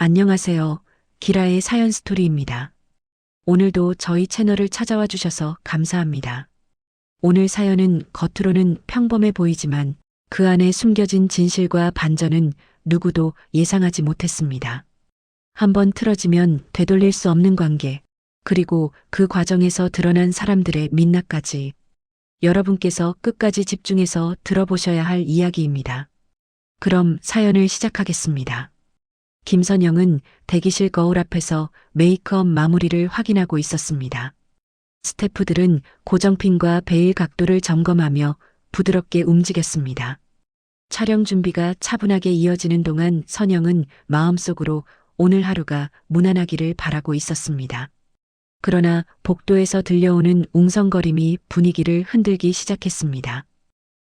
안녕하세요. 기라의 사연 스토리입니다. 오늘도 저희 채널을 찾아와 주셔서 감사합니다. 오늘 사연은 겉으로는 평범해 보이지만 그 안에 숨겨진 진실과 반전은 누구도 예상하지 못했습니다. 한번 틀어지면 되돌릴 수 없는 관계, 그리고 그 과정에서 드러난 사람들의 민낯까지 여러분께서 끝까지 집중해서 들어보셔야 할 이야기입니다. 그럼 사연을 시작하겠습니다. 김선영은 대기실 거울 앞에서 메이크업 마무리를 확인하고 있었습니다. 스태프들은 고정핀과 베일 각도를 점검하며 부드럽게 움직였습니다. 촬영 준비가 차분하게 이어지는 동안 선영은 마음속으로 오늘 하루가 무난하기를 바라고 있었습니다. 그러나 복도에서 들려오는 웅성거림이 분위기를 흔들기 시작했습니다.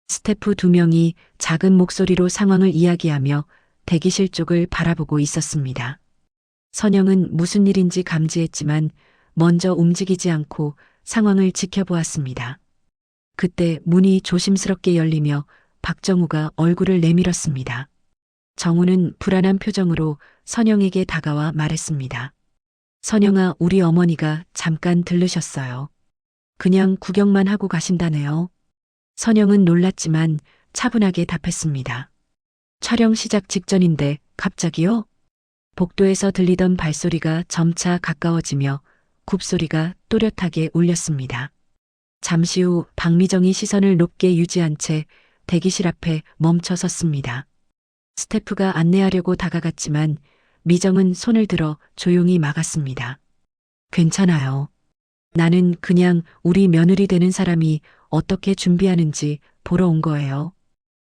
스태프 2명이 작은 목소리로 상황을 이야기하며 대기실 쪽을 바라보고 있었습니다. 선영은 무슨 일인지 감지했지만 먼저 움직이지 않고 상황을 지켜보았습니다. 그때 문이 조심스럽게 열리며 박정우가 얼굴을 내밀었습니다. 정우는 불안한 표정으로 선영에게 다가와 말했습니다. 선영아, 우리 어머니가 잠깐 들르셨어요. 그냥 구경만 하고 가신다네요. 선영은 놀랐지만 차분하게 답했습니다. 촬영 시작 직전인데 갑자기요? 복도에서 들리던 발소리가 점차 가까워지며 굽소리가 또렷하게 울렸습니다. 잠시 후 박미정이 시선을 높게 유지한 채 대기실 앞에 멈춰 섰습니다. 스태프가 안내하려고 다가갔지만 미정은 손을 들어 조용히 막았습니다. 괜찮아요. 나는 그냥 우리 며느리 되는 사람이 어떻게 준비하는지 보러 온 거예요.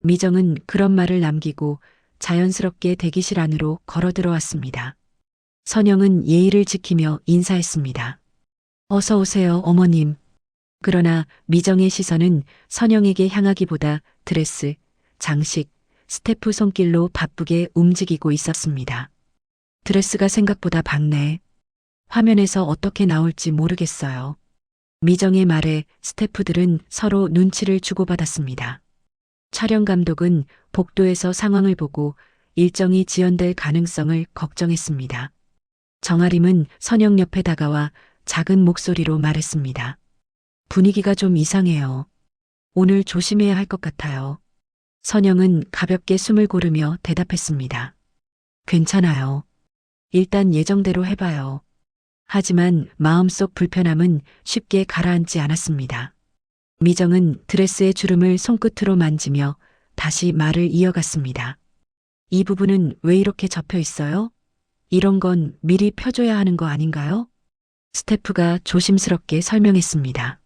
미정은 그런 말을 남기고 자연스럽게 대기실 안으로 걸어 들어왔습니다. 선영은 예의를 지키며 인사했습니다. 어서 오세요, 어머님. 그러나 미정의 시선은 선영에게 향하기보다 드레스, 장식, 스태프 손길로 바쁘게 움직이고 있었습니다. 드레스가 생각보다 밝네. 화면에서 어떻게 나올지 모르겠어요. 미정의 말에 스태프들은 서로 눈치를 주고받았습니다. 촬영 감독은 복도에서 상황을 보고 일정이 지연될 가능성을 걱정했습니다. 정아림은 선영 옆에 다가와 작은 목소리로 말했습니다. 분위기가 좀 이상해요. 오늘 조심해야 할 것 같아요. 선영은 가볍게 숨을 고르며 대답했습니다. 괜찮아요. 일단 예정대로 해봐요. 하지만 마음속 불편함은 쉽게 가라앉지 않았습니다. 미정은 드레스의 주름을 손끝으로 만지며 다시 말을 이어갔습니다. 이 부분은 왜 이렇게 접혀 있어요? 이런 건 미리 펴줘야 하는 거 아닌가요? 스태프가 조심스럽게 설명했습니다.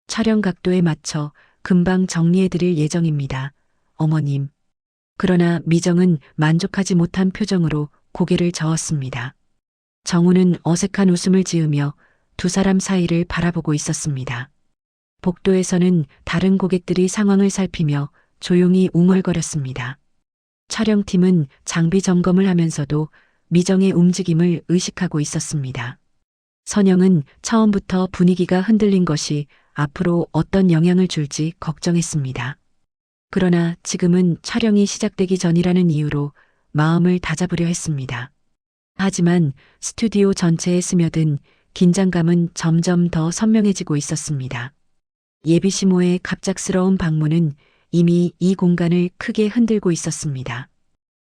촬영 각도에 맞춰 금방 정리해드릴 예정입니다. 어머님. 그러나 미정은 만족하지 못한 표정으로 고개를 저었습니다. 정우는 어색한 웃음을 지으며 두 사람 사이를 바라보고 있었습니다. 복도에서는 다른 고객들이 상황을 살피며 조용히 웅얼거렸습니다. 촬영팀은 장비 점검을 하면서도 미정의 움직임을 의식하고 있었습니다. 선영은 처음부터 분위기가 흔들린 것이 앞으로 어떤 영향을 줄지 걱정했습니다. 그러나 지금은 촬영이 시작되기 전이라는 이유로 마음을 다잡으려 했습니다. 하지만 스튜디오 전체에 스며든 긴장감은 점점 더 선명해지고 있었습니다. 예비시모의 갑작스러운 방문은 이미 이 공간을 크게 흔들고 있었습니다.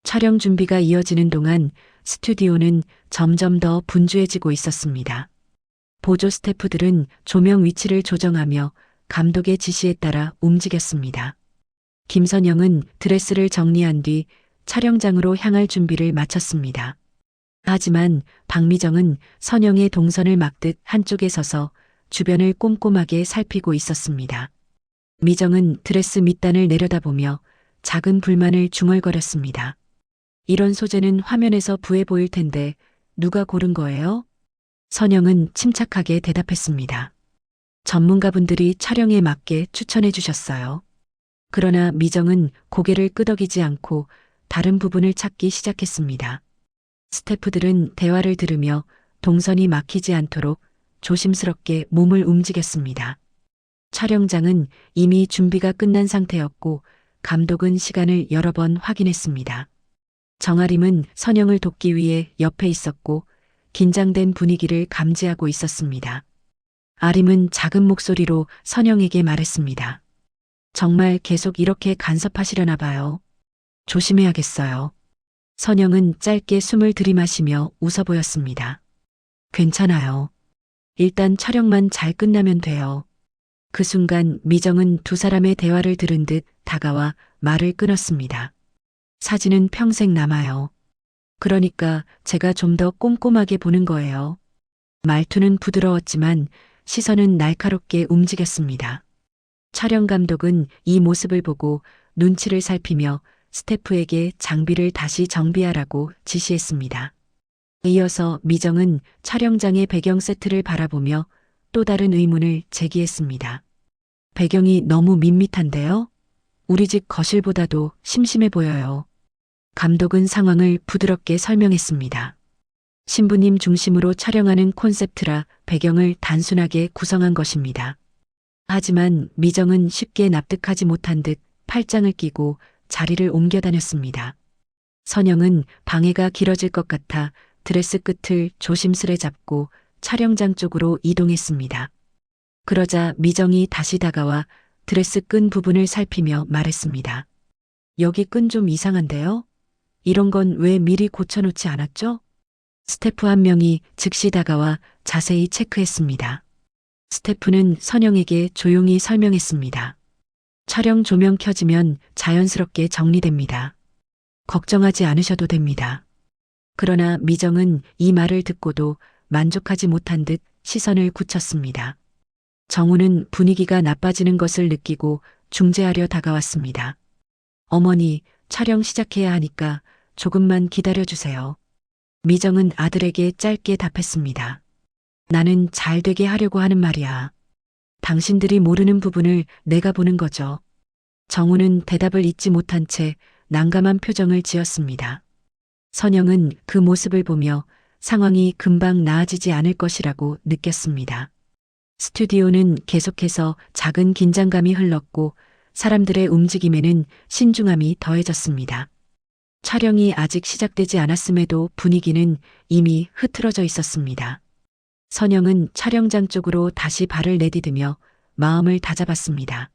촬영 준비가 이어지는 동안 스튜디오는 점점 더 분주해지고 있었습니다. 보조 스태프들은 조명 위치를 조정하며 감독의 지시에 따라 움직였습니다. 김선영은 드레스를 정리한 뒤 촬영장으로 향할 준비를 마쳤습니다. 하지만 박미정은 선영의 동선을 막듯 한쪽에 서서 주변을 꼼꼼하게 살피고 있었습니다. 미정은 드레스 밑단을 내려다보며 작은 불만을 중얼거렸습니다. 이런 소재는 화면에서 부해 보일 텐데 누가 고른 거예요? 선영은 침착하게 대답했습니다. 전문가분들이 촬영에 맞게 추천해 주셨어요. 그러나 미정은 고개를 끄덕이지 않고 다른 부분을 찾기 시작했습니다. 스태프들은 대화를 들으며 동선이 막히지 않도록 조심스럽게 몸을 움직였습니다. 촬영장은 이미 준비가 끝난 상태였고 감독은 시간을 여러 번 확인했습니다. 정아림은 선영을 돕기 위해 옆에 있었고 긴장된 분위기를 감지하고 있었습니다. 아림은 작은 목소리로 선영에게 말했습니다. 정말 계속 이렇게 간섭하시려나 봐요. 조심해야겠어요. 선영은 짧게 숨을 들이마시며 웃어 보였습니다. 괜찮아요. 일단 촬영만 잘 끝나면 돼요. 그 순간 미정은 두 사람의 대화를 들은 듯 다가와 말을 끊었습니다. 사진은 평생 남아요. 그러니까 제가 좀 더 꼼꼼하게 보는 거예요. 말투는 부드러웠지만 시선은 날카롭게 움직였습니다. 촬영 감독은 이 모습을 보고 눈치를 살피며 스태프에게 장비를 다시 정비하라고 지시했습니다. 이어서 미정은 촬영장의 배경 세트를 바라보며 또 다른 의문을 제기했습니다. 배경이 너무 밋밋한데요? 우리 집 거실보다도 심심해 보여요. 감독은 상황을 부드럽게 설명했습니다. 신부님 중심으로 촬영하는 콘셉트라 배경을 단순하게 구성한 것입니다. 하지만 미정은 쉽게 납득하지 못한 듯 팔짱을 끼고 자리를 옮겨 다녔습니다. 선영은 방해가 길어질 것 같아 드레스 끝을 조심스레 잡고 촬영장 쪽으로 이동했습니다. 그러자 미정이 다시 다가와 드레스 끈 부분을 살피며 말했습니다. 여기 끈 좀 이상한데요? 이런 건 왜 미리 고쳐놓지 않았죠? 스태프 한 명이 즉시 다가와 자세히 체크했습니다. 스태프는 선영에게 조용히 설명했습니다. 촬영 조명 켜지면 자연스럽게 정리됩니다. 걱정하지 않으셔도 됩니다. 그러나 미정은 이 말을 듣고도 만족하지 못한 듯 시선을 굳혔습니다. 정우는 분위기가 나빠지는 것을 느끼고 중재하려 다가왔습니다. 어머니, 촬영 시작해야 하니까 조금만 기다려주세요. 미정은 아들에게 짧게 답했습니다. 나는 잘 되게 하려고 하는 말이야. 당신들이 모르는 부분을 내가 보는 거죠. 정우는 대답을 잊지 못한 채 난감한 표정을 지었습니다. 선영은 그 모습을 보며 상황이 금방 나아지지 않을 것이라고 느꼈습니다. 스튜디오는 계속해서 작은 긴장감이 흘렀고 사람들의 움직임에는 신중함이 더해졌습니다. 촬영이 아직 시작되지 않았음에도 분위기는 이미 흐트러져 있었습니다. 선영은 촬영장 쪽으로 다시 발을 내디디며 마음을 다잡았습니다.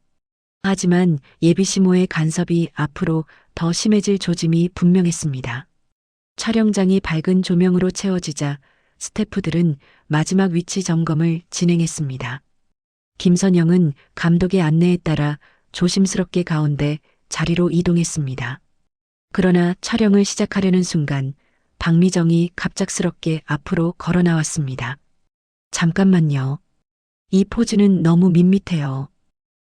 하지만 예비시모의 간섭이 앞으로 더 심해질 조짐이 분명했습니다. 촬영장이 밝은 조명으로 채워지자 스태프들은 마지막 위치 점검을 진행했습니다. 김선영은 감독의 안내에 따라 조심스럽게 가운데 자리로 이동했습니다. 그러나 촬영을 시작하려는 순간 박미정이 갑작스럽게 앞으로 걸어 나왔습니다. 잠깐만요. 이 포즈는 너무 밋밋해요.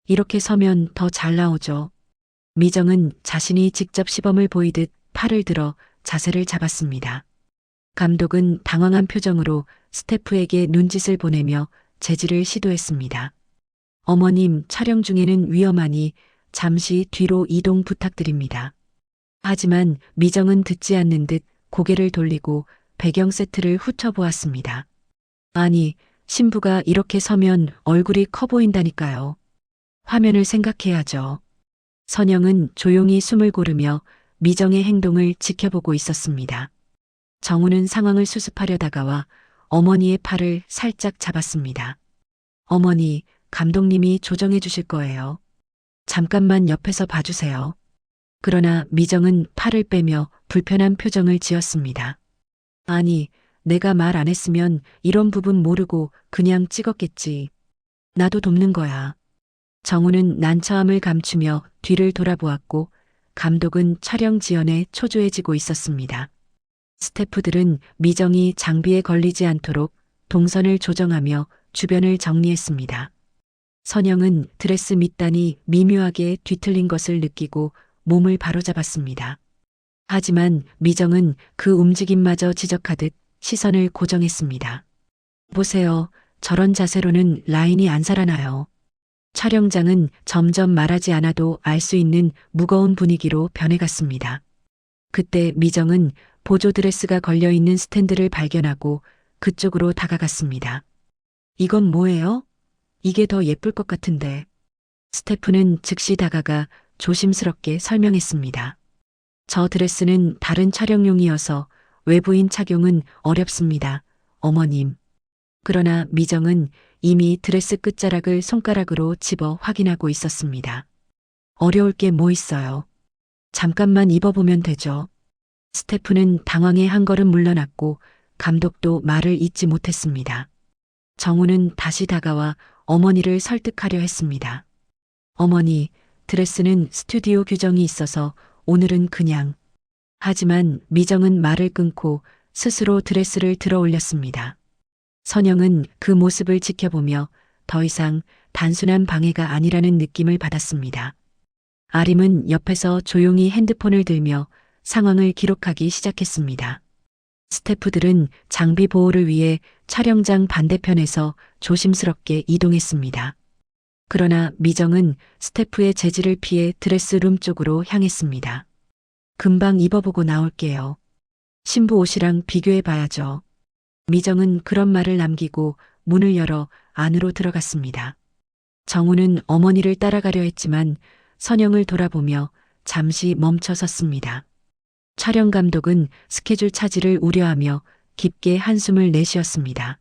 이렇게 서면 더 잘 나오죠. 미정은 자신이 직접 시범을 보이듯 팔을 들어 자세를 잡았습니다. 감독은 당황한 표정으로 스태프에게 눈짓을 보내며 제지를 시도했습니다. 어머님, 촬영 중에는 위험하니 잠시 뒤로 이동 부탁드립니다. 하지만 미정은 듣지 않는 듯 고개를 돌리고 배경 세트를 훑어보았습니다. 아니, 신부가 이렇게 서면 얼굴이 커 보인다니까요. 화면을 생각해야죠. 선영은 조용히 숨을 고르며 미정의 행동을 지켜보고 있었습니다. 정우는 상황을 수습하려 다가와 어머니의 팔을 살짝 잡았습니다. 어머니, 감독님이 조정해 주실 거예요. 잠깐만 옆에서 봐주세요. 그러나 미정은 팔을 빼며 불편한 표정을 지었습니다. 아니, 내가 말 안 했으면 이런 부분 모르고 그냥 찍었겠지. 나도 돕는 거야. 정우는 난처함을 감추며 뒤를 돌아보았고 감독은 촬영 지연에 초조해지고 있었습니다. 스태프들은 미정이 장비에 걸리지 않도록 동선을 조정하며 주변을 정리했습니다. 선영은 드레스 밑단이 미묘하게 뒤틀린 것을 느끼고 몸을 바로잡았습니다. 하지만 미정은 그 움직임마저 지적하듯 시선을 고정했습니다. 보세요. 저런 자세로는 라인이 안 살아나요. 촬영장은 점점 말하지 않아도 알 수 있는 무거운 분위기로 변해갔습니다. 그때 미정은 보조 드레스가 걸려있는 스탠드를 발견하고 그쪽으로 다가갔습니다. 이건 뭐예요? 이게 더 예쁠 것 같은데. 스태프는 즉시 다가가 조심스럽게 설명했습니다. 저 드레스는 다른 촬영용이어서 외부인 착용은 어렵습니다. 어머님. 그러나 미정은 이미 드레스 끝자락을 손가락으로 집어 확인하고 있었습니다. 어려울 게 뭐 있어요? 잠깐만 입어보면 되죠. 스태프는 당황해 한 걸음 물러났고 감독도 말을 잇지 못했습니다. 정우는 다시 다가와 어머니를 설득하려 했습니다. 어머니, 드레스는 스튜디오 규정이 있어서 오늘은 그냥. 하지만 미정은 말을 끊고 스스로 드레스를 들어 올렸습니다. 선영은 그 모습을 지켜보며 더 이상 단순한 방해가 아니라는 느낌을 받았습니다. 아림은 옆에서 조용히 핸드폰을 들며 상황을 기록하기 시작했습니다. 스태프들은 장비 보호를 위해 촬영장 반대편에서 조심스럽게 이동했습니다. 그러나 미정은 스태프의 제지를 피해 드레스룸 쪽으로 향했습니다. 금방 입어보고 나올게요. 신부 옷이랑 비교해 봐야죠. 미정은 그런 말을 남기고 문을 열어 안으로 들어갔습니다. 정우는 어머니를 따라가려 했지만 선영을 돌아보며 잠시 멈춰 섰습니다. 촬영 감독은 스케줄 차질을 우려하며 깊게 한숨을 내쉬었습니다.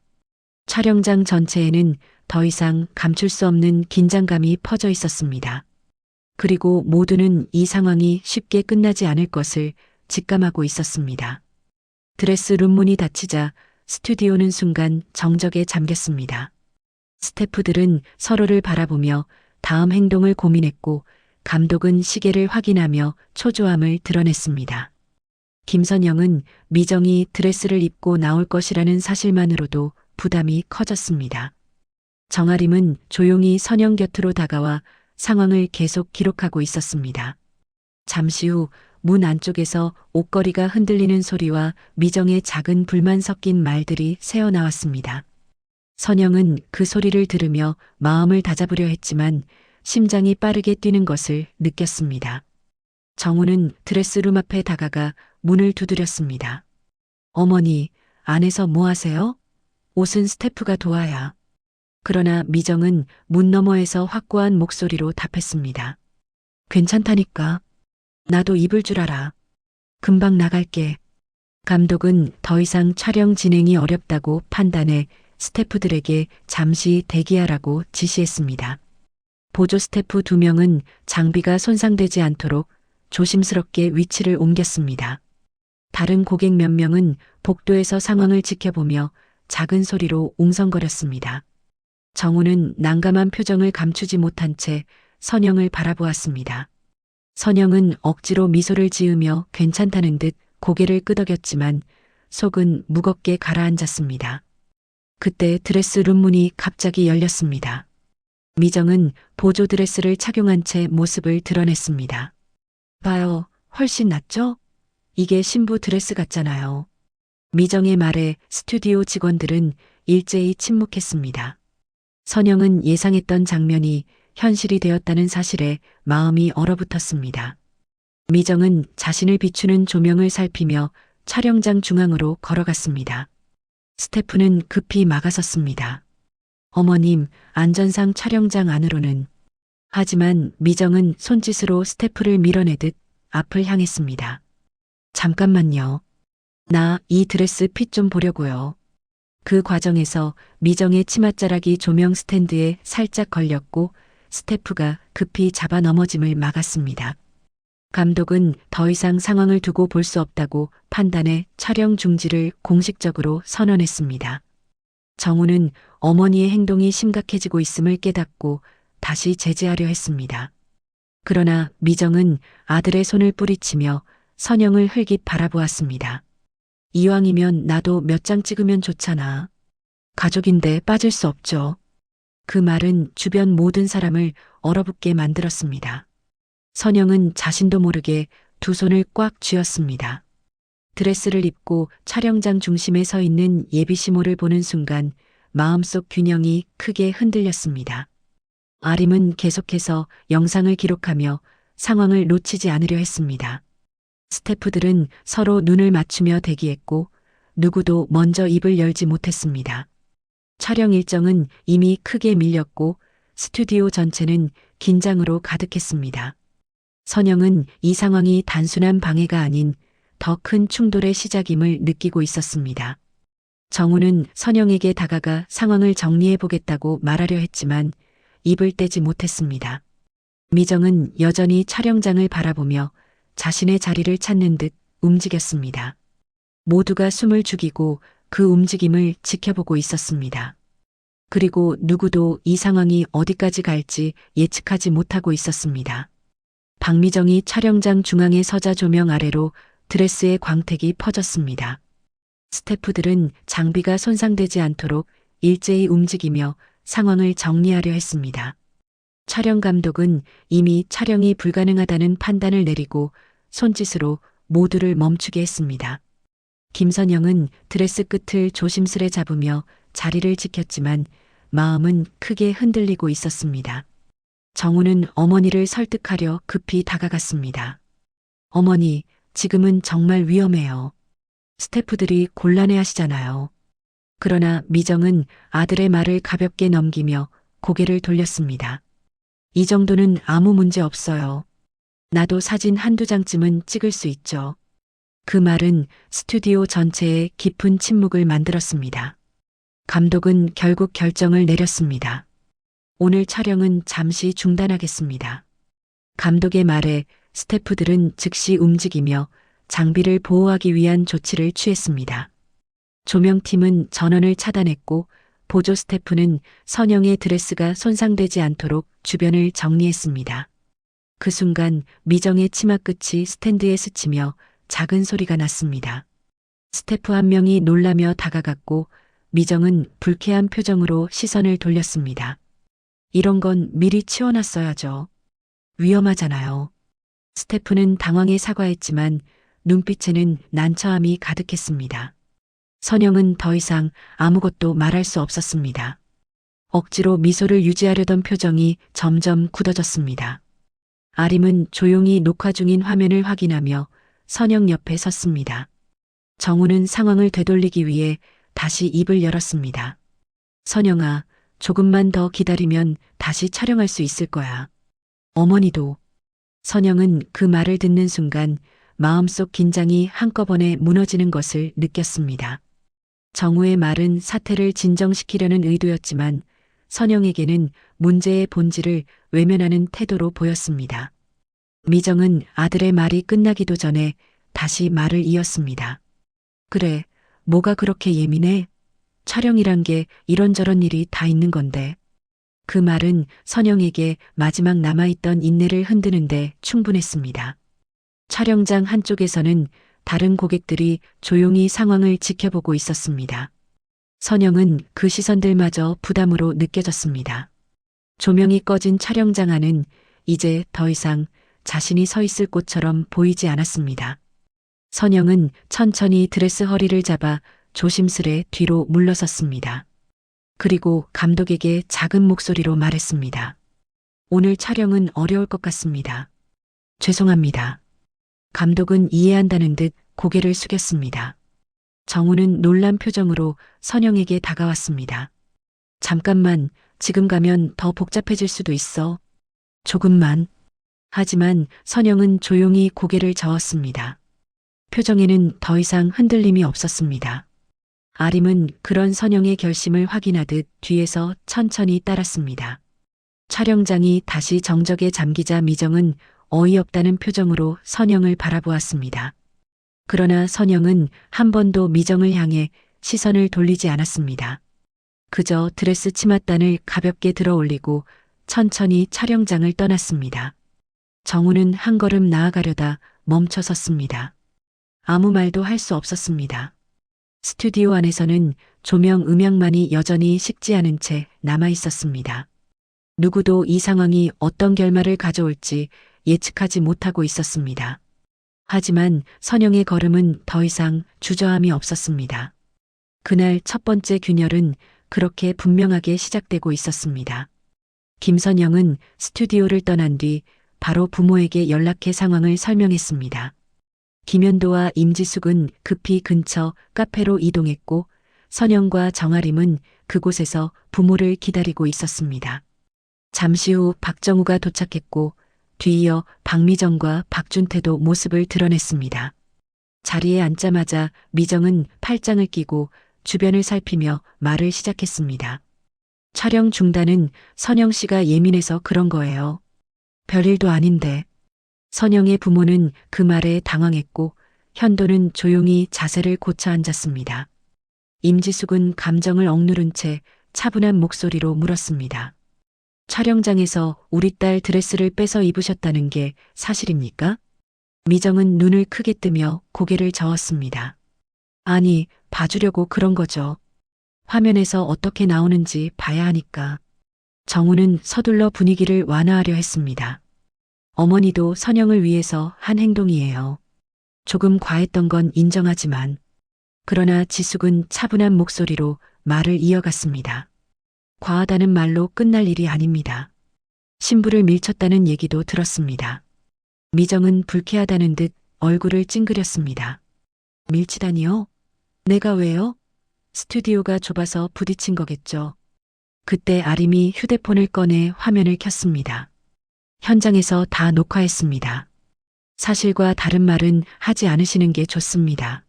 촬영장 전체에는 더 이상 감출 수 없는 긴장감이 퍼져 있었습니다. 그리고 모두는 이 상황이 쉽게 끝나지 않을 것을 직감하고 있었습니다. 드레스룸 문이 닫히자 스튜디오는 순간 정적에 잠겼습니다. 스태프들은 서로를 바라보며 다음 행동을 고민했고 감독은 시계를 확인하며 초조함을 드러냈습니다. 김선영은 미정이 드레스를 입고 나올 것이라는 사실만으로도 부담이 커졌습니다. 정아림은 조용히 선영 곁으로 다가와 상황을 계속 기록하고 있었습니다. 잠시 후 문 안쪽에서 옷걸이가 흔들리는 소리와 미정의 작은 불만 섞인 말들이 새어나왔습니다. 선영은 그 소리를 들으며 마음을 다잡으려 했지만 심장이 빠르게 뛰는 것을 느꼈습니다. 정우는 드레스룸 앞에 다가가 문을 두드렸습니다. 어머니, 안에서 뭐 하세요? 옷은 스태프가 도와야. 그러나 미정은 문 너머에서 확고한 목소리로 답했습니다. 괜찮다니까. 나도 입을 줄 알아. 금방 나갈게. 감독은 더 이상 촬영 진행이 어렵다고 판단해 스태프들에게 잠시 대기하라고 지시했습니다. 보조 스태프 2명은 장비가 손상되지 않도록 조심스럽게 위치를 옮겼습니다. 다른 고객 몇 명은 복도에서 상황을 지켜보며 작은 소리로 웅성거렸습니다. 정우는 난감한 표정을 감추지 못한 채 선영을 바라보았습니다. 선영은 억지로 미소를 지으며 괜찮다는 듯 고개를 끄덕였지만 속은 무겁게 가라앉았습니다. 그때 드레스룸 문이 갑자기 열렸습니다. 미정은 보조 드레스를 착용한 채 모습을 드러냈습니다. 봐요, 훨씬 낫죠? 이게 신부 드레스 같잖아요. 미정의 말에 스튜디오 직원들은 일제히 침묵했습니다. 선영은 예상했던 장면이 현실이 되었다는 사실에 마음이 얼어붙었습니다. 미정은 자신을 비추는 조명을 살피며 촬영장 중앙으로 걸어갔습니다. 스태프는 급히 막아섰습니다. 어머님, 안전상 촬영장 안으로는. 하지만 미정은 손짓으로 스태프를 밀어내듯 앞을 향했습니다. 잠깐만요. 나 이 드레스 핏 좀 보려고요. 그 과정에서 미정의 치맛자락이 조명 스탠드에 살짝 걸렸고 스태프가 급히 잡아 넘어짐을 막았습니다. 감독은 더 이상 상황을 두고 볼 수 없다고 판단해 촬영 중지를 공식적으로 선언했습니다. 정우는 어머니의 행동이 심각해지고 있음을 깨닫고 다시 제지하려 했습니다. 그러나 미정은 아들의 손을 뿌리치며 선영을 흘깃 바라보았습니다. 이왕이면 나도 몇 장 찍으면 좋잖아. 가족인데 빠질 수 없죠. 그 말은 주변 모든 사람을 얼어붙게 만들었습니다. 선영은 자신도 모르게 두 손을 꽉 쥐었습니다. 드레스를 입고 촬영장 중심에 서 있는 예비시모를 보는 순간 마음속 균형이 크게 흔들렸습니다. 아림은 계속해서 영상을 기록하며 상황을 놓치지 않으려 했습니다. 스태프들은 서로 눈을 맞추며 대기했고 누구도 먼저 입을 열지 못했습니다. 촬영 일정은 이미 크게 밀렸고 스튜디오 전체는 긴장으로 가득했습니다. 선영은 이 상황이 단순한 방해가 아닌 더 큰 충돌의 시작임을 느끼고 있었습니다. 정우는 선영에게 다가가 상황을 정리해 보겠다고 말하려 했지만 입을 떼지 못했습니다. 미정은 여전히 촬영장을 바라보며 자신의 자리를 찾는 듯 움직였습니다. 모두가 숨을 죽이고 그 움직임을 지켜보고 있었습니다. 그리고 누구도 이 상황이 어디까지 갈지 예측하지 못하고 있었습니다. 박미정이 촬영장 중앙에 서자 조명 아래로 드레스의 광택이 퍼졌습니다. 스태프들은 장비가 손상되지 않도록 일제히 움직이며 상황을 정리하려 했습니다. 촬영 감독은 이미 촬영이 불가능하다는 판단을 내리고 손짓으로 모두를 멈추게 했습니다. 김선영은 드레스 끝을 조심스레 잡으며 자리를 지켰지만 마음은 크게 흔들리고 있었습니다. 정우는 어머니를 설득하려 급히 다가갔습니다. 어머니, 지금은 정말 위험해요. 스태프들이 곤란해 하시잖아요. 그러나 미정은 아들의 말을 가볍게 넘기며 고개를 돌렸습니다. 이 정도는 아무 문제 없어요. 나도 사진 한두 장쯤은 찍을 수 있죠. 그 말은 스튜디오 전체에 깊은 침묵을 만들었습니다. 감독은 결국 결정을 내렸습니다. 오늘 촬영은 잠시 중단하겠습니다. 감독의 말에 스태프들은 즉시 움직이며 장비를 보호하기 위한 조치를 취했습니다. 조명팀은 전원을 차단했고 보조 스태프는 선영의 드레스가 손상되지 않도록 주변을 정리했습니다. 그 순간 미정의 치마 끝이 스탠드에 스치며 작은 소리가 났습니다. 스태프 한 명이 놀라며 다가갔고 미정은 불쾌한 표정으로 시선을 돌렸습니다. 이런 건 미리 치워놨어야죠. 위험하잖아요. 스태프는 당황해 사과했지만 눈빛에는 난처함이 가득했습니다. 선영은 더 이상 아무것도 말할 수 없었습니다. 억지로 미소를 유지하려던 표정이 점점 굳어졌습니다. 아림은 조용히 녹화 중인 화면을 확인하며 선영 옆에 섰습니다. 정우는 상황을 되돌리기 위해 다시 입을 열었습니다. 선영아, 조금만 더 기다리면 다시 촬영할 수 있을 거야. 어머니도. 선영은 그 말을 듣는 순간 마음속 긴장이 한꺼번에 무너지는 것을 느꼈습니다. 정우의 말은 사태를 진정시키려는 의도였지만 선영에게는 문제의 본질을 외면하는 태도로 보였습니다. 미정은 아들의 말이 끝나기도 전에 다시 말을 이었습니다. 그래, 뭐가 그렇게 예민해? 촬영이란 게 이런저런 일이 다 있는 건데. 그 말은 선영에게 마지막 남아있던 인내를 흔드는데 충분했습니다. 촬영장 한쪽에서는 다른 고객들이 조용히 상황을 지켜보고 있었습니다. 선영은 그 시선들마저 부담으로 느껴졌습니다. 조명이 꺼진 촬영장 안은 이제 더 이상 자신이 서 있을 곳처럼 보이지 않았습니다. 선영은 천천히 드레스 허리를 잡아 조심스레 뒤로 물러섰습니다. 그리고 감독에게 작은 목소리로 말했습니다. 오늘 촬영은 어려울 것 같습니다. 죄송합니다. 감독은 이해한다는 듯 고개를 숙였습니다. 정우는 놀란 표정으로 선영에게 다가왔습니다. 잠깐만, 지금 가면 더 복잡해질 수도 있어. 조금만. 하지만 선영은 조용히 고개를 저었습니다. 표정에는 더 이상 흔들림이 없었습니다. 아림은 그런 선영의 결심을 확인하듯 뒤에서 천천히 따랐습니다. 촬영장이 다시 정적에 잠기자 미정은 어이없다는 표정으로 선영을 바라보았습니다. 그러나 선영은 한 번도 미정을 향해 시선을 돌리지 않았습니다. 그저 드레스 치맛단을 가볍게 들어 올리고 천천히 촬영장을 떠났습니다. 정우는 한 걸음 나아가려다 멈춰 섰습니다. 아무 말도 할 수 없었습니다. 스튜디오 안에서는 조명 음향만이 여전히 식지 않은 채 남아 있었습니다. 누구도 이 상황이 어떤 결말을 가져올지 예측하지 못하고 있었습니다. 하지만 선영의 걸음은 더 이상 주저함이 없었습니다. 그날 첫 번째 균열은 그렇게 분명하게 시작되고 있었습니다. 김선영은 스튜디오를 떠난 뒤 바로 부모에게 연락해 상황을 설명했습니다. 김현도와 임지숙은 급히 근처 카페로 이동했고 선영과 정아림은 그곳에서 부모를 기다리고 있었습니다. 잠시 후 박정우가 도착했고 뒤이어 박미정과 박준태도 모습을 드러냈습니다. 자리에 앉자마자 미정은 팔짱을 끼고 주변을 살피며 말을 시작했습니다. 촬영 중단은 선영 씨가 예민해서 그런 거예요. 별일도 아닌데. 선영의 부모는 그 말에 당황했고 현도는 조용히 자세를 고쳐 앉았습니다. 임지숙은 감정을 억누른 채 차분한 목소리로 물었습니다. 촬영장에서 우리 딸 드레스를 빼서 입으셨다는 게 사실입니까? 미정은 눈을 크게 뜨며 고개를 저었습니다. 아니, 봐주려고 그런 거죠. 화면에서 어떻게 나오는지 봐야 하니까. 정우는 서둘러 분위기를 완화하려 했습니다. 어머니도 선영을 위해서 한 행동이에요. 조금 과했던 건 인정하지만. 그러나 지숙은 차분한 목소리로 말을 이어갔습니다. 과하다는 말로 끝날 일이 아닙니다. 신부를 밀쳤다는 얘기도 들었습니다. 미정은 불쾌하다는 듯 얼굴을 찡그렸습니다. 밀치다니요? 내가 왜요? 스튜디오가 좁아서 부딪힌 거겠죠. 그때 아림이 휴대폰을 꺼내 화면을 켰습니다. 현장에서 다 녹화했습니다. 사실과 다른 말은 하지 않으시는 게 좋습니다.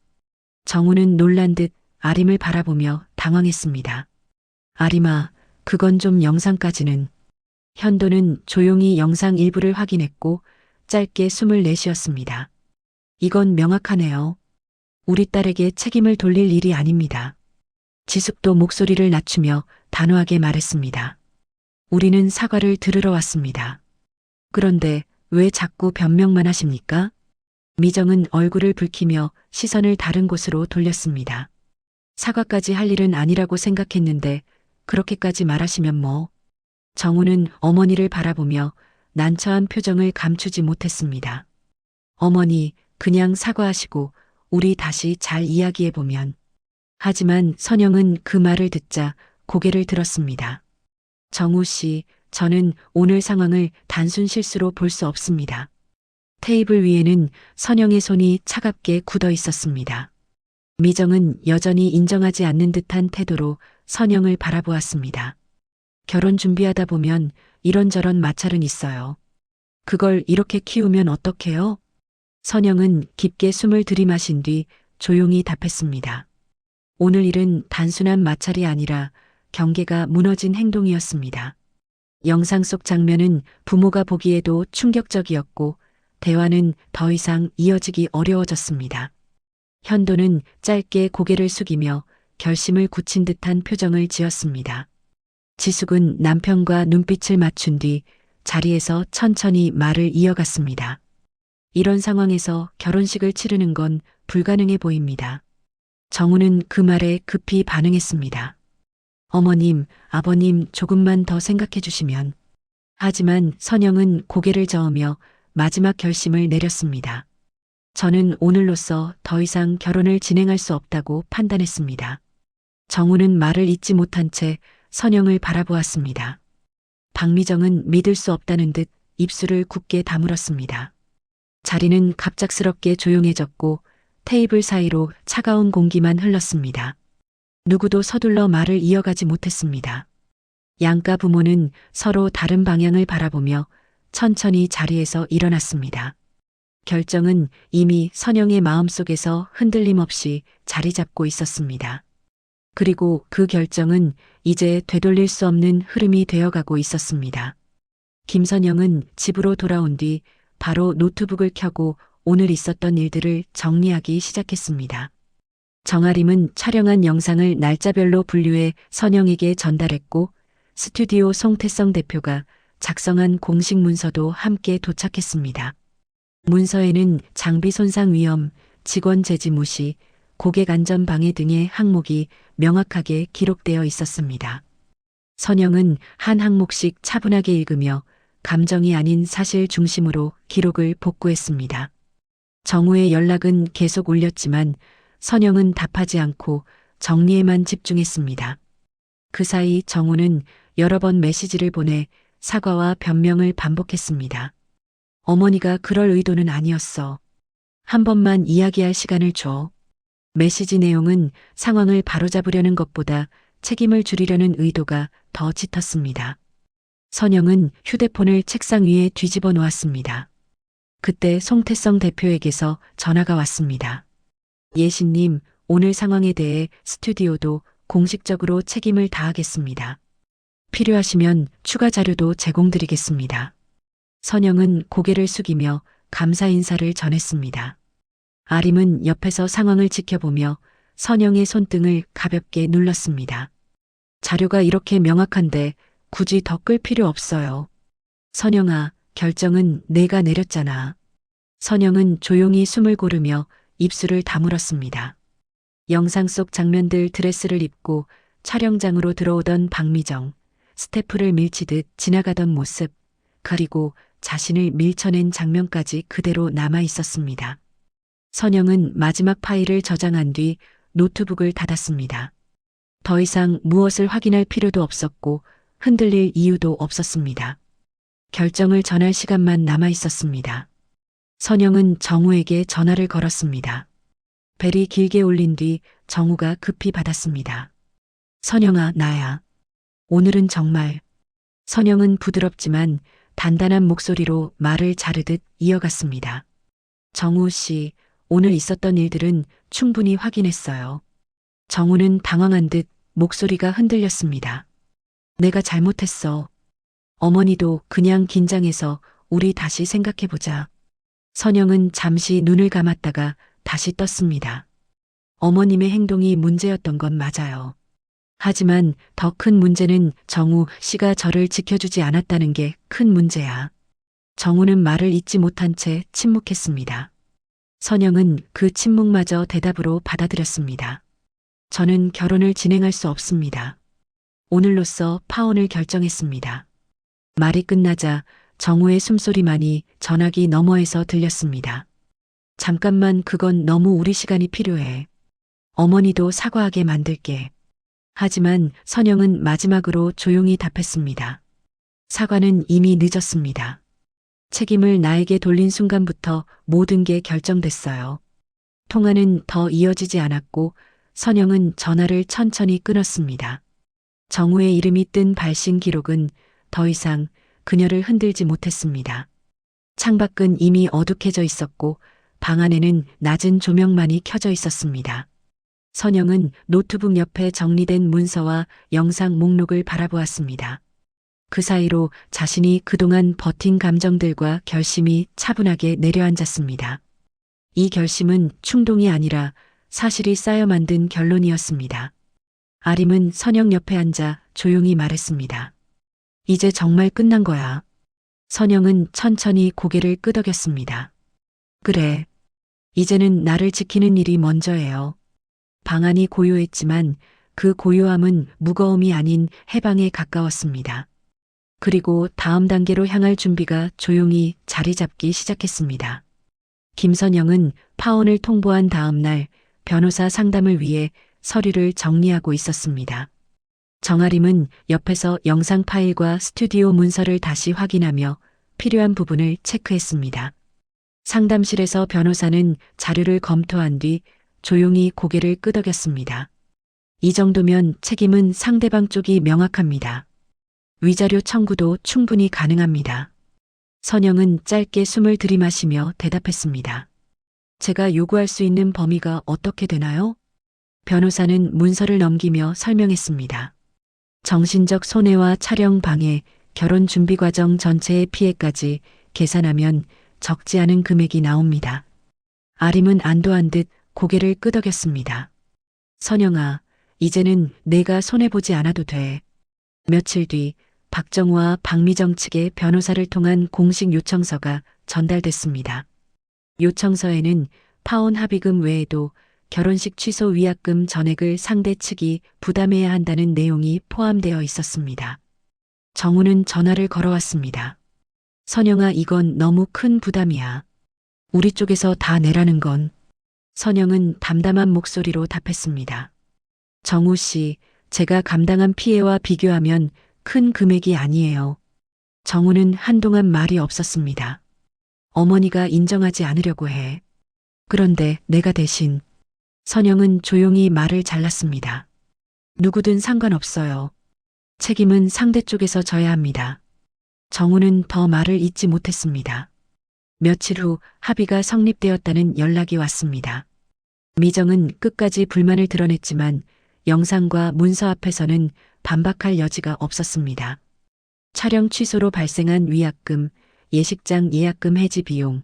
정우는 놀란 듯 아림을 바라보며 당황했습니다. 아림아, 그건 좀 영상까지는. 현도는 조용히 영상 일부를 확인했고 짧게 숨을 내쉬었습니다. 이건 명확하네요. 우리 딸에게 책임을 돌릴 일이 아닙니다. 지숙도 목소리를 낮추며 단호하게 말했습니다. 우리는 사과를 들으러 왔습니다. 그런데 왜 자꾸 변명만 하십니까? 미정은 얼굴을 붉히며 시선을 다른 곳으로 돌렸습니다. 사과까지 할 일은 아니라고 생각했는데 그렇게까지 말하시면 뭐. 정우는 어머니를 바라보며 난처한 표정을 감추지 못했습니다. 어머니, 그냥 사과하시고 우리 다시 잘 이야기해보면. 하지만 선영은 그 말을 듣자 고개를 들었습니다. 정우 씨, 저는 오늘 상황을 단순 실수로 볼 수 없습니다. 테이블 위에는 선영의 손이 차갑게 굳어 있었습니다. 미정은 여전히 인정하지 않는 듯한 태도로 선영을 바라보았습니다. 결혼 준비하다 보면 이런저런 마찰은 있어요. 그걸 이렇게 키우면 어떡해요? 선영은 깊게 숨을 들이마신 뒤 조용히 답했습니다. 오늘 일은 단순한 마찰이 아니라 경계가 무너진 행동이었습니다. 영상 속 장면은 부모가 보기에도 충격적이었고 대화는 더 이상 이어지기 어려워졌습니다. 현도는 짧게 고개를 숙이며 결심을 굳힌 듯한 표정을 지었습니다. 지숙은 남편과 눈빛을 맞춘 뒤 자리에서 천천히 말을 이어갔습니다. 이런 상황에서 결혼식을 치르는 건 불가능해 보입니다. 정우는 그 말에 급히 반응했습니다. 어머님, 아버님 조금만 더 생각해 주시면. 하지만 선영은 고개를 저으며 마지막 결심을 내렸습니다. 저는 오늘로써 더 이상 결혼을 진행할 수 없다고 판단했습니다. 정우는 말을 잇지 못한 채 선영을 바라보았습니다. 박미정은 믿을 수 없다는 듯 입술을 굳게 다물었습니다. 자리는 갑작스럽게 조용해졌고 테이블 사이로 차가운 공기만 흘렀습니다. 누구도 서둘러 말을 이어가지 못했습니다. 양가 부모는 서로 다른 방향을 바라보며 천천히 자리에서 일어났습니다. 결정은 이미 선영의 마음속에서 흔들림 없이 자리 잡고 있었습니다. 그리고 그 결정은 이제 되돌릴 수 없는 흐름이 되어가고 있었습니다. 김선영은 집으로 돌아온 뒤 바로 노트북을 켜고 오늘 있었던 일들을 정리하기 시작했습니다. 정아림은 촬영한 영상을 날짜별로 분류해 선영에게 전달했고 스튜디오 송태성 대표가 작성한 공식 문서도 함께 도착했습니다. 문서에는 장비 손상 위험, 직원 제지 무시, 고객 안전 방해 등의 항목이 명확하게 기록되어 있었습니다. 선영은 한 항목씩 차분하게 읽으며 감정이 아닌 사실 중심으로 기록을 복구했습니다. 정우의 연락은 계속 울렸지만 선영은 답하지 않고 정리에만 집중했습니다. 그 사이 정우는 여러 번 메시지를 보내 사과와 변명을 반복했습니다. 어머니가 그럴 의도는 아니었어. 한 번만 이야기할 시간을 줘. 메시지 내용은 상황을 바로잡으려는 것보다 책임을 줄이려는 의도가 더 짙었습니다. 선영은 휴대폰을 책상 위에 뒤집어 놓았습니다. 그때 송태성 대표에게서 전화가 왔습니다. 예신님, 오늘 상황에 대해 스튜디오도 공식적으로 책임을 다하겠습니다. 필요하시면 추가 자료도 제공드리겠습니다. 선영은 고개를 숙이며 감사 인사를 전했습니다. 아림은 옆에서 상황을 지켜보며 선영의 손등을 가볍게 눌렀습니다. 자료가 이렇게 명확한데 굳이 더 끌 필요 없어요. 선영아, 결정은 내가 내렸잖아. 선영은 조용히 숨을 고르며 입술을 다물었습니다. 영상 속 장면들 드레스를 입고 촬영장으로 들어오던 박미정, 스태프를 밀치듯 지나가던 모습, 그리고 자신을 밀쳐낸 장면까지 그대로 남아 있었습니다. 선영은 마지막 파일을 저장한 뒤 노트북을 닫았습니다. 더 이상 무엇을 확인할 필요도 없었고 흔들릴 이유도 없었습니다. 결정을 전할 시간만 남아 있었습니다. 선영은 정우에게 전화를 걸었습니다. 벨이 길게 울린 뒤 정우가 급히 받았습니다. 선영아, 나야. 오늘은 정말. 선영은 부드럽지만 단단한 목소리로 말을 자르듯 이어갔습니다. 정우 씨, 오늘 있었던 일들은 충분히 확인했어요. 정우는 당황한 듯 목소리가 흔들렸습니다. 내가 잘못했어. 어머니도 그냥 긴장해서 우리 다시 생각해보자. 선영은 잠시 눈을 감았다가 다시 떴습니다. 어머님의 행동이 문제였던 건 맞아요. 하지만 더 큰 문제는 정우 씨가 저를 지켜주지 않았다는 게 큰 문제야. 정우는 말을 잇지 못한 채 침묵했습니다. 선영은 그 침묵마저 대답으로 받아들였습니다. 저는 결혼을 진행할 수 없습니다. 오늘로써 파혼을 결정했습니다. 말이 끝나자 정우의 숨소리만이 전화기 너머에서 들렸습니다. 잠깐만, 그건 너무 우리 시간이 필요해. 어머니도 사과하게 만들게. 하지만 선영은 마지막으로 조용히 답했습니다. 사과는 이미 늦었습니다. 책임을 나에게 돌린 순간부터 모든 게 결정됐어요. 통화는 더 이어지지 않았고 선영은 전화를 천천히 끊었습니다. 정우의 이름이 뜬 발신 기록은 더 이상 그녀를 흔들지 못했습니다. 창밖은 이미 어둑해져 있었고 방 안에는 낮은 조명만이 켜져 있었습니다. 선영은 노트북 옆에 정리된 문서와 영상 목록을 바라보았습니다. 그 사이로 자신이 그동안 버틴 감정들과 결심이 차분하게 내려앉았습니다. 이 결심은 충동이 아니라 사실이 쌓여 만든 결론이었습니다. 아림은 선영 옆에 앉아 조용히 말했습니다. 이제 정말 끝난 거야. 선영은 천천히 고개를 끄덕였습니다. 그래. 이제는 나를 지키는 일이 먼저예요. 방안이 고요했지만 그 고요함은 무거움이 아닌 해방에 가까웠습니다. 그리고 다음 단계로 향할 준비가 조용히 자리 잡기 시작했습니다. 김선영은 파혼을 통보한 다음 날 변호사 상담을 위해 서류를 정리하고 있었습니다. 정아림은 옆에서 영상 파일과 스튜디오 문서를 다시 확인하며 필요한 부분을 체크했습니다. 상담실에서 변호사는 자료를 검토한 뒤 조용히 고개를 끄덕였습니다. 이 정도면 책임은 상대방 쪽이 명확합니다. 위자료 청구도 충분히 가능합니다. 선영은 짧게 숨을 들이마시며 대답했습니다. 제가 요구할 수 있는 범위가 어떻게 되나요? 변호사는 문서를 넘기며 설명했습니다. 정신적 손해와 촬영 방해, 결혼 준비 과정 전체의 피해까지 계산하면 적지 않은 금액이 나옵니다. 아림은 안도한 듯 고개를 끄덕였습니다. 선영아, 이제는 내가 손해보지 않아도 돼. 며칠 뒤 박정우와 박미정 측의 변호사를 통한 공식 요청서가 전달됐습니다. 요청서에는 파혼 합의금 외에도 결혼식 취소 위약금 전액을 상대 측이 부담해야 한다는 내용이 포함되어 있었습니다. 정우는 전화를 걸어왔습니다. 선영아, 이건 너무 큰 부담이야. 우리 쪽에서 다 내라는 건. 선영은 담담한 목소리로 답했습니다. 정우 씨, 제가 감당한 피해와 비교하면 큰 금액이 아니에요. 정우는 한동안 말이 없었습니다. 어머니가 인정하지 않으려고 해. 그런데 내가 대신. 선영은 조용히 말을 잘랐습니다. 누구든 상관없어요. 책임은 상대 쪽에서 져야 합니다. 정우는 더 말을 잇지 못했습니다. 며칠 후 합의가 성립되었다는 연락이 왔습니다. 미정은 끝까지 불만을 드러냈지만 영상과 문서 앞에서는 반박할 여지가 없었습니다. 촬영 취소로 발생한 위약금, 예식장 예약금 해지 비용,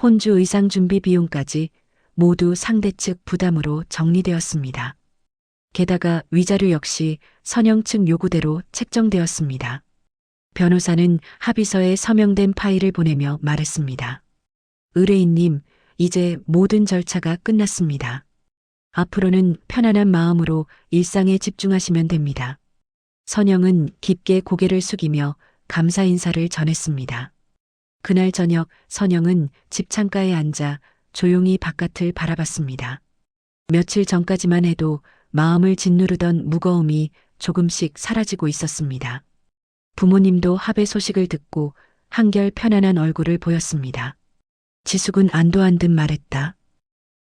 혼주 의상 준비 비용까지 모두 상대 측 부담으로 정리되었습니다. 게다가 위자료 역시 선영 측 요구대로 책정되었습니다. 변호사는 합의서에 서명된 파일을 보내며 말했습니다. 의뢰인님, 이제 모든 절차가 끝났습니다. 앞으로는 편안한 마음으로 일상에 집중하시면 됩니다. 선영은 깊게 고개를 숙이며 감사 인사를 전했습니다. 그날 저녁 선영은 집 창가에 앉아 조용히 바깥을 바라봤습니다. 며칠 전까지만 해도 마음을 짓누르던 무거움이 조금씩 사라지고 있었습니다. 부모님도 합의 소식을 듣고 한결 편안한 얼굴을 보였습니다. 지숙은 안도한 듯 말했다.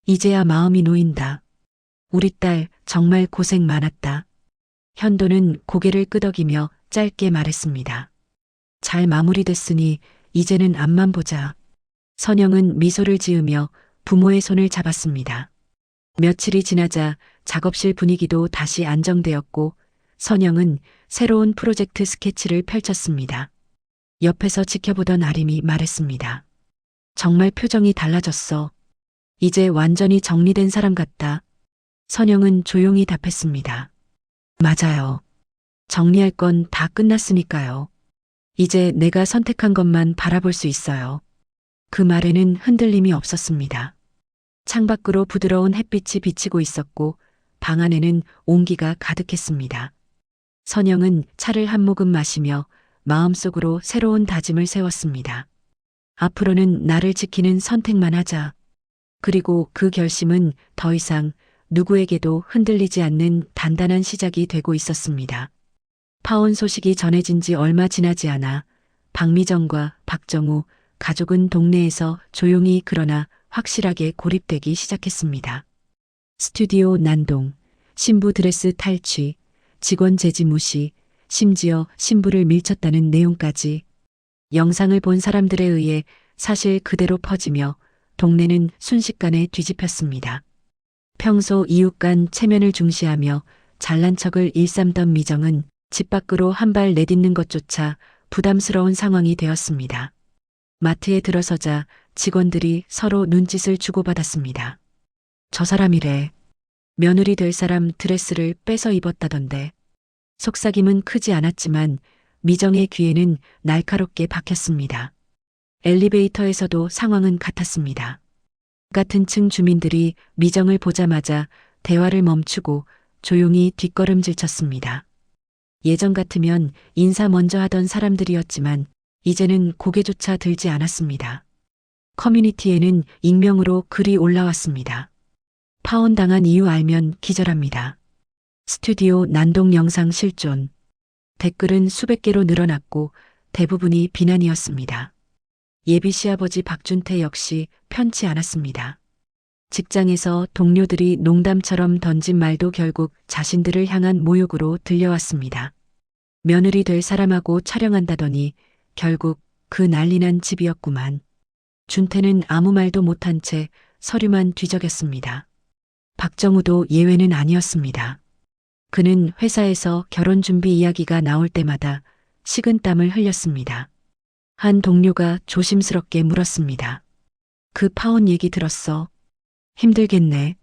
이제야 마음이 놓인다. 우리 딸 정말 고생 많았다. 현도는 고개를 끄덕이며 짧게 말했습니다. 잘 마무리됐으니 이제는 앞만 보자. 선영은 미소를 지으며 부모의 손을 잡았습니다. 며칠이 지나자 작업실 분위기도 다시 안정되었고 선영은 새로운 프로젝트 스케치를 펼쳤습니다. 옆에서 지켜보던 아림이 말했습니다. 정말 표정이 달라졌어. 이제 완전히 정리된 사람 같다. 선영은 조용히 답했습니다. 맞아요. 정리할 건 다 끝났으니까요. 이제 내가 선택한 것만 바라볼 수 있어요. 그 말에는 흔들림이 없었습니다. 창밖으로 부드러운 햇빛이 비치고 있었고 방 안에는 온기가 가득했습니다. 선영은 차를 한 모금 마시며 마음속으로 새로운 다짐을 세웠습니다. 앞으로는 나를 지키는 선택만 하자. 그리고 그 결심은 더 이상 누구에게도 흔들리지 않는 단단한 시작이 되고 있었습니다. 파혼 소식이 전해진 지 얼마 지나지 않아 박미정과 박정우 가족은 동네에서 조용히 그러나 확실하게 고립되기 시작했습니다. 스튜디오 난동, 신부 드레스 탈취, 직원 제지 무시, 심지어 신부를 밀쳤다는 내용까지 영상을 본 사람들에 의해 사실 그대로 퍼지며 동네는 순식간에 뒤집혔습니다. 평소 이웃 간 체면을 중시하며 잘난 척을 일삼던 미정은 집 밖으로 한 발 내딛는 것조차 부담스러운 상황이 되었습니다. 마트에 들어서자 직원들이 서로 눈짓을 주고받았습니다. 저 사람이래. 며느리 될 사람 드레스를 뺏어 입었다던데. 속삭임은 크지 않았지만 미정의 귀에는 날카롭게 박혔습니다. 엘리베이터에서도 상황은 같았습니다. 같은 층 주민들이 미정을 보자마자 대화를 멈추고 조용히 뒷걸음질 쳤습니다. 예전 같으면 인사 먼저 하던 사람들이었지만 이제는 고개조차 들지 않았습니다. 커뮤니티에는 익명으로 글이 올라왔습니다. 파혼당한 이유 알면 기절합니다. 스튜디오 난동 영상 실존. 댓글은 수백 개로 늘어났고 대부분이 비난이었습니다. 예비 시아버지 박준태 역시 편치 않았습니다. 직장에서 동료들이 농담처럼 던진 말도 결국 자신들을 향한 모욕으로 들려왔습니다. 며느리 될 사람하고 촬영한다더니 결국 그 난리난 집이었구만. 준태는 아무 말도 못한 채 서류만 뒤적였습니다. 박정우도 예외는 아니었습니다. 그는 회사에서 결혼 준비 이야기가 나올 때마다 식은땀을 흘렸습니다. 한 동료가 조심스럽게 물었습니다. 그 파혼 얘기 들었어? 힘들겠네.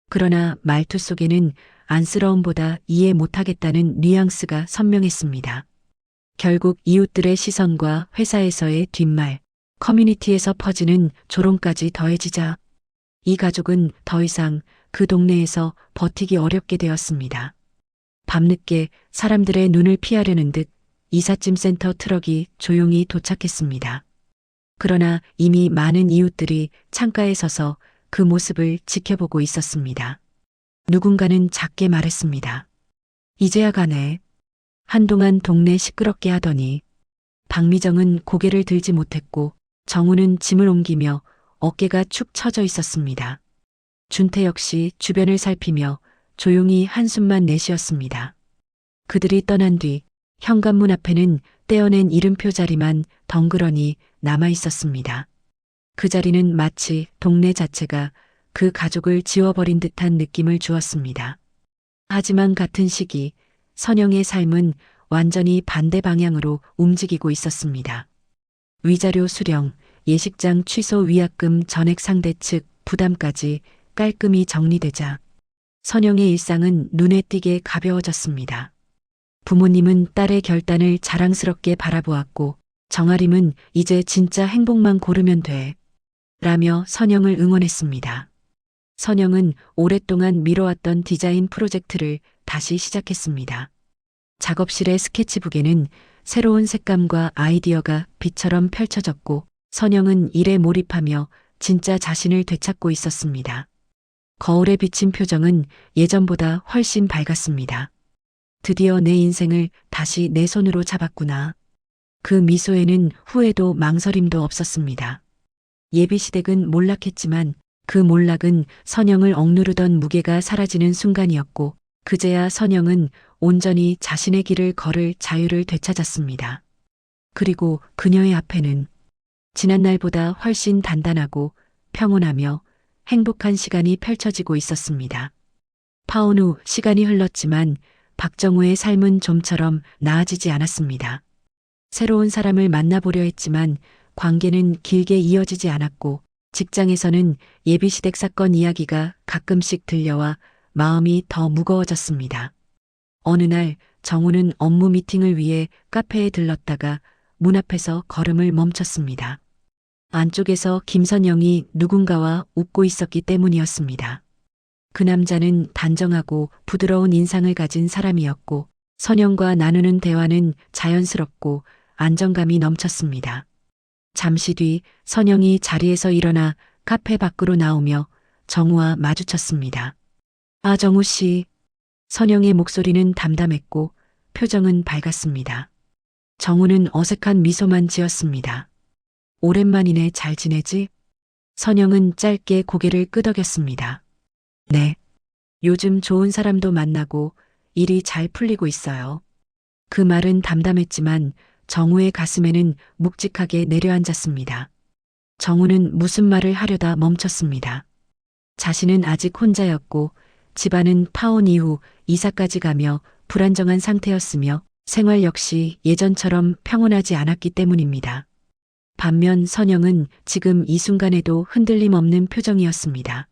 그러나 말투 속에는 안쓰러움보다 이해 못하겠다는 뉘앙스가 선명했습니다. 결국 이웃들의 시선과 회사에서의 뒷말, 커뮤니티에서 퍼지는 조롱까지 더해지자 이 가족은 더 이상 그 동네에서 버티기 어렵게 되었습니다. 밤늦게 사람들의 눈을 피하려는 듯 이삿짐 센터 트럭이 조용히 도착했습니다. 그러나 이미 많은 이웃들이 창가에 서서 그 모습을 지켜보고 있었습니다. 누군가는 작게 말했습니다. 이제야 가네. 한동안 동네 시끄럽게 하더니. 박미정은 고개를 들지 못했고 정우는 짐을 옮기며 어깨가 축 처져 있었습니다. 준태 역시 주변을 살피며 조용히 한숨만 내쉬었습니다. 그들이 떠난 뒤 현관문 앞에는 떼어낸 이름표 자리만 덩그러니 남아 있었습니다. 그 자리는 마치 동네 자체가 그 가족을 지워버린 듯한 느낌을 주었습니다. 하지만 같은 시기 선영의 삶은 완전히 반대 방향으로 움직이고 있었습니다. 위자료 수령, 예식장 취소 위약금 전액 상대 측 부담까지 깔끔히 정리되자 선영의 일상은 눈에 띄게 가벼워졌습니다. 부모님은 딸의 결단을 자랑스럽게 바라보았고 정아림은 이제 진짜 행복만 고르면 돼 라며 선영을 응원했습니다. 선영은 오랫동안 미뤄왔던 디자인 프로젝트를 다시 시작했습니다. 작업실의 스케치북에는 새로운 색감과 아이디어가 빛처럼 펼쳐졌고 선영은 일에 몰입하며 진짜 자신을 되찾고 있었습니다. 거울에 비친 표정은 예전보다 훨씬 밝았습니다. 드디어 내 인생을 다시 내 손으로 잡았구나. 그 미소에는 후회도 망설임도 없었습니다. 예비시댁은 몰락했지만 그 몰락은 선영을 억누르던 무게가 사라지는 순간이었고 그제야 선영은 온전히 자신의 길을 걸을 자유를 되찾았습니다. 그리고 그녀의 앞에는 지난날보다 훨씬 단단하고 평온하며 행복한 시간이 펼쳐지고 있었습니다. 파혼 후 시간이 흘렀지만 박정우의 삶은 좀처럼 나아지지 않았습니다. 새로운 사람을 만나보려 했지만 관계는 길게 이어지지 않았고 직장에서는 예비시댁 사건 이야기가 가끔씩 들려와 마음이 더 무거워졌습니다. 어느 날 정우는 업무 미팅을 위해 카페에 들렀다가 문 앞에서 걸음을 멈췄습니다. 안쪽에서 김선영이 누군가와 웃고 있었기 때문이었습니다. 그 남자는 단정하고 부드러운 인상을 가진 사람이었고 선영과 나누는 대화는 자연스럽고 안정감이 넘쳤습니다. 잠시 뒤 선영이 자리에서 일어나 카페 밖으로 나오며 정우와 마주쳤습니다. 아, 정우 씨. 선영의 목소리는 담담했고 표정은 밝았습니다. 정우는 어색한 미소만 지었습니다. 오랜만이네. 잘 지내지? 선영은 짧게 고개를 끄덕였습니다. 네. 요즘 좋은 사람도 만나고 일이 잘 풀리고 있어요. 그 말은 담담했지만 정우의 가슴에는 묵직하게 내려앉았습니다. 정우는 무슨 말을 하려다 멈췄습니다. 자신은 아직 혼자였고 집안은 파혼 이후 이사까지 가며 불안정한 상태였으며 생활 역시 예전처럼 평온하지 않았기 때문입니다. 반면 선영은 지금 이 순간에도 흔들림 없는 표정이었습니다.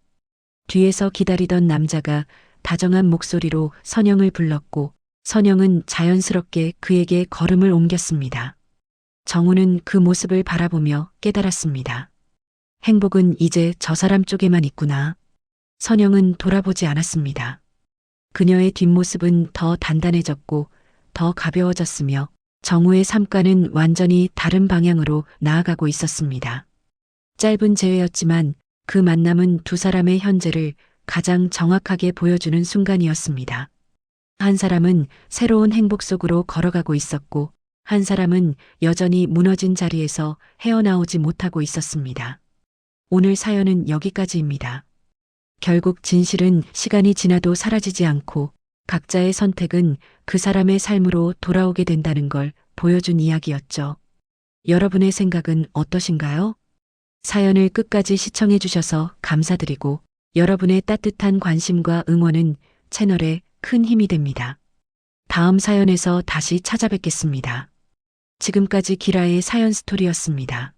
뒤에서 기다리던 남자가 다정한 목소리로 선영을 불렀고 선영은 자연스럽게 그에게 걸음을 옮겼습니다. 정우는 그 모습을 바라보며 깨달았습니다. 행복은 이제 저 사람 쪽에만 있구나. 선영은 돌아보지 않았습니다. 그녀의 뒷모습은 더 단단해졌고 더 가벼워졌으며 정우의 삶과는 완전히 다른 방향으로 나아가고 있었습니다. 짧은 재회였지만 그 만남은 두 사람의 현재를 가장 정확하게 보여주는 순간이었습니다. 한 사람은 새로운 행복 속으로 걸어가고 있었고 한 사람은 여전히 무너진 자리에서 헤어나오지 못하고 있었습니다. 오늘 사연은 여기까지입니다. 결국 진실은 시간이 지나도 사라지지 않고 각자의 선택은 그 사람의 삶으로 돌아오게 된다는 걸 보여준 이야기였죠. 여러분의 생각은 어떠신가요? 사연을 끝까지 시청해 주셔서 감사드리고 여러분의 따뜻한 관심과 응원은 채널에 큰 힘이 됩니다. 다음 사연에서 다시 찾아뵙겠습니다. 지금까지 기라의 사연 스토리였습니다.